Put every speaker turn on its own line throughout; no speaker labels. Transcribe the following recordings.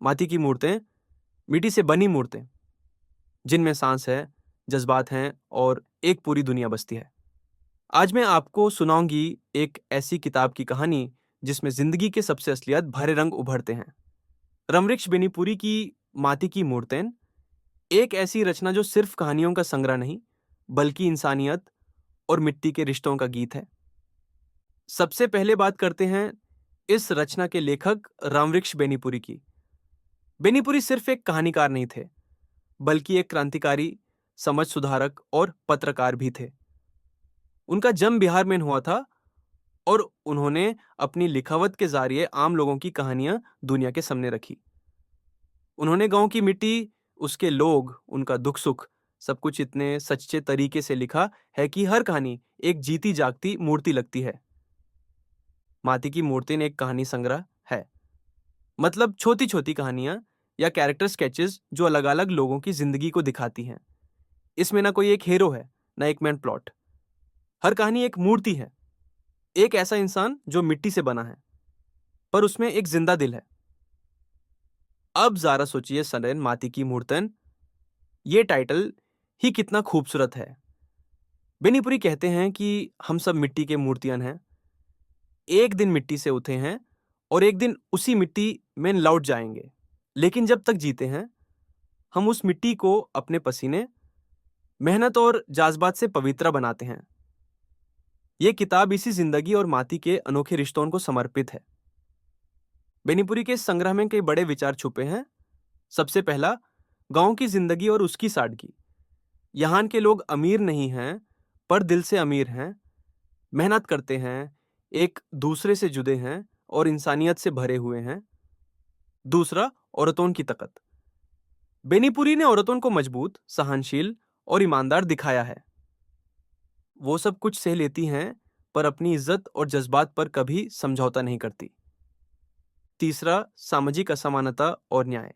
माटी की मूर्तें मिट्टी से बनी मूर्तें जिनमें सांस है, जज्बात हैं और एक पूरी दुनिया बसती है। आज मैं आपको सुनाऊंगी एक ऐसी किताब की कहानी जिसमें जिंदगी के सबसे असलियत भरे रंग उभरते हैं। रमवृक्ष बेनीपुरी की माटी की मूर्तें एक ऐसी रचना जो सिर्फ कहानियों का संग्रह नहीं बल्कि इंसानियत और मिट्टी के रिश्तों का गीत है। सबसे पहले बात करते हैं इस रचना के लेखक रामवृक्ष बेनीपुरी की। बेनीपुरी सिर्फ एक कहानीकार नहीं थे बल्कि एक क्रांतिकारी, समाज सुधारक और पत्रकार भी थे। उनका जन्म बिहार में हुआ था और उन्होंने अपनी लिखावट के जरिए आम लोगों की कहानियां दुनिया के सामने रखी। उन्होंने गांव की मिट्टी, उसके लोग, उनका दुख सुख सब कुछ इतने सच्चे तरीके से लिखा है कि हर कहानी एक जीती जागती मूर्ति लगती है। माटी की मूर्ति ने एक कहानी संग्रह है, मतलब छोटी छोटी कहानियां या कैरेक्टर स्केचेस जो अलग अलग लोगों की जिंदगी को दिखाती हैं। इसमें ना कोई एक हीरो है, ना एक मेन प्लॉट। हर कहानी एक मूर्ति है, एक ऐसा इंसान जो मिट्टी से बना है पर उसमें एक जिंदा दिल है। अब जरा सोचिए सनन माटी की मूर्तन, ये टाइटल ही कितना खूबसूरत है। बेनीपुरी कहते हैं कि हम सब मिट्टी के मूर्तियां हैं, एक दिन मिट्टी से उठे हैं और एक दिन उसी मिट्टी में लौट जाएंगे। लेकिन जब तक जीते हैं हम उस मिट्टी को अपने पसीने, मेहनत और जज्बात से पवित्र बनाते हैं। ये किताब इसी जिंदगी और माटी के अनोखे रिश्तों को समर्पित है। बेनीपुरी के इस संग्रह में कई बड़े विचार छुपे हैं। सबसे पहला, गांव की जिंदगी और उसकी सादगी। यहाँ के लोग अमीर नहीं हैं पर दिल से अमीर हैं, मेहनत करते हैं, एक दूसरे से जुड़े हैं और इंसानियत से भरे हुए हैं। दूसरा, औरतों की ताकत। बेनीपुरी ने औरतों को मजबूत, सहनशील और ईमानदार दिखाया है। वो सब कुछ सह लेती हैं पर अपनी इज्जत और जज्बात पर कभी समझौता नहीं करती। तीसरा, सामाजिक असमानता और न्याय।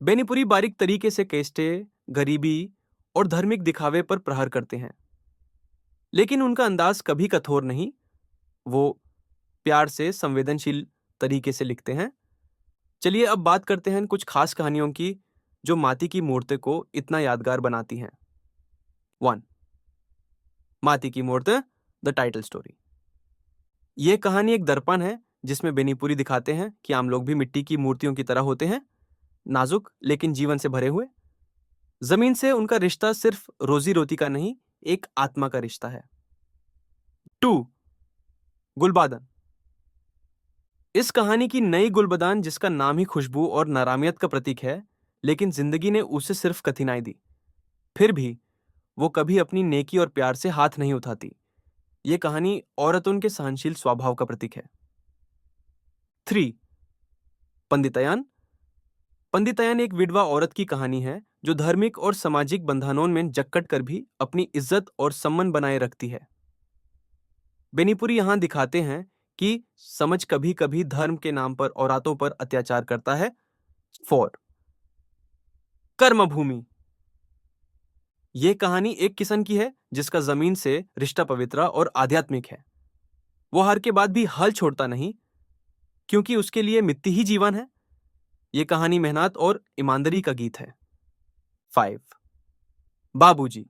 बेनीपुरी बारीक तरीके से कैस्टे, गरीबी और धार्मिक दिखावे पर प्रहार करते हैं, लेकिन उनका अंदाज कभी कठोर नहीं। वो प्यार से, संवेदनशील तरीके से लिखते हैं। चलिए अब बात करते हैं कुछ खास कहानियों की जो माटी की मूर्ति को इतना यादगार बनाती हैं। 1. माटी की मूर्ति, द टाइटल स्टोरी। यह कहानी एक दर्पण है जिसमें बेनीपुरी दिखाते हैं कि आम लोग भी मिट्टी की मूर्तियों की तरह होते हैं, नाजुक लेकिन जीवन से भरे हुए। जमीन से उनका रिश्ता सिर्फ रोजी रोटी का नहीं, एक आत्मा का रिश्ता है। 2. गुलबादन। इस कहानी की नई गुलबदान, जिसका नाम ही खुशबू और नारामियत का प्रतीक है, लेकिन जिंदगी ने उसे सिर्फ कठिनाई दी। फिर भी वो कभी अपनी नेकी और प्यार से हाथ नहीं उठाती। ये कहानी औरतों के सहनशील स्वभाव का प्रतीक है। 3. पंडितयान। पंडितयान एक विधवा औरत की कहानी है जो धार्मिक और सामाजिक बंधनों में जकड़ कर भी अपनी इज्जत और सम्मान बनाए रखती है। बेनीपुरी यहां दिखाते हैं कि समझ कभी कभी धर्म के नाम पर औरतों पर अत्याचार करता है। 4. कर्मभूमि। यह कहानी एक किसान की है जिसका जमीन से रिश्ता पवित्र और आध्यात्मिक है। वो हार के बाद भी हल छोड़ता नहीं, क्योंकि उसके लिए मिट्टी ही जीवन है। यह कहानी मेहनत और ईमानदारी का गीत है। 5. बाबूजी।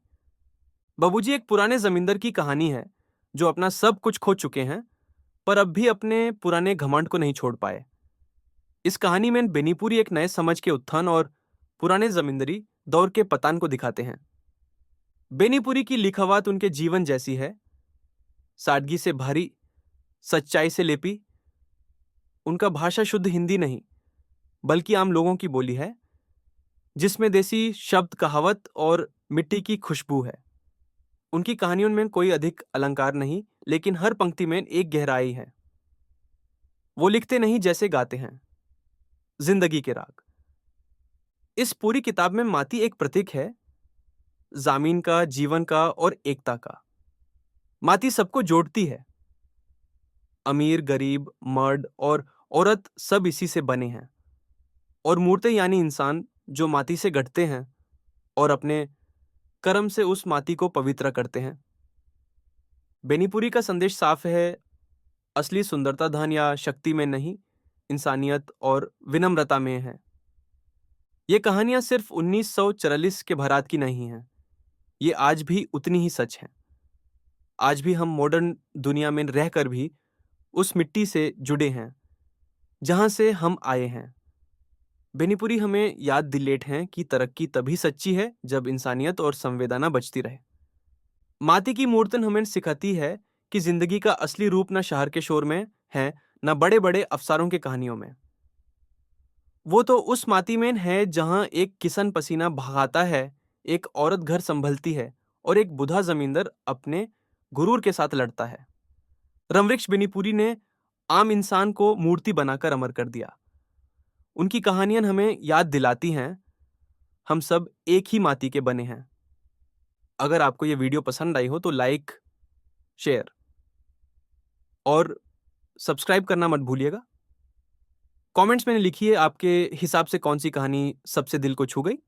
बाबूजी एक पुराने जमींदार की कहानी है जो अपना सब कुछ खो चुके हैं पर अब भी अपने पुराने घमंड को नहीं छोड़ पाए। इस कहानी में बेनीपुरी एक नए समझ के उत्थान और पुराने जमींदारी दौर के पतन को दिखाते हैं। बेनीपुरी की लिखावट उनके जीवन जैसी है, सादगी से भरी, सच्चाई से लेपी। उनका भाषा शुद्ध हिंदी नहीं बल्कि आम लोगों की बोली है, जिसमें देसी शब्द, कहावत और मिट्टी की खुशबू है। उनकी कहानियों में कोई अधिक अलंकार नहीं, लेकिन हर पंक्ति में एक गहराई है। वो लिखते नहीं जैसे गाते हैं, जिंदगी के राग। इस पूरी किताब में माटी एक प्रतीक है, जमीन का, जीवन का और एकता का। माटी सबको जोड़ती है। अमीर, गरीब, मर्द और औरत सब इसी से बने हैं। और मूर्ति यानी इंसान जो माटी से गढ़ते हैं और अपने कर्म से उस माटी को पवित्र करते हैं। बेनीपुरी का संदेश साफ है, असली सुंदरता धन या शक्ति में नहीं, इंसानियत और विनम्रता में है। ये कहानियां सिर्फ 1944 के भारत की नहीं हैं, ये आज भी उतनी ही सच हैं। आज भी हम मॉडर्न दुनिया में रहकर भी उस मिट्टी से जुड़े हैं जहां से हम आए हैं। बेनीपुरी हमें याद दिलेट हैं कि तरक्की तभी सच्ची है जब इंसानियत और संवेदना बचती रहे। माटी की मूर्तन हमें सिखाती है कि जिंदगी का असली रूप न शहर के शोर में है, न बड़े बड़े अफसरों के कहानियों में। वो तो उस माटी में है जहां एक किसान पसीना बहाता है, एक औरत घर संभलती है और एक बुढ़ा जमींदार अपने गुरूर के साथ लड़ता है। रमवृक्ष बेनीपुरी ने आम इंसान को मूर्ति बनाकर अमर कर दिया। उनकी कहानियां हमें याद दिलाती हैं हम सब एक ही माटी के बने हैं। अगर आपको ये वीडियो पसंद आई हो तो लाइक, शेयर और सब्सक्राइब करना मत भूलिएगा। कमेंट्स में लिखिए आपके हिसाब से कौन सी कहानी सबसे दिल को छू गई।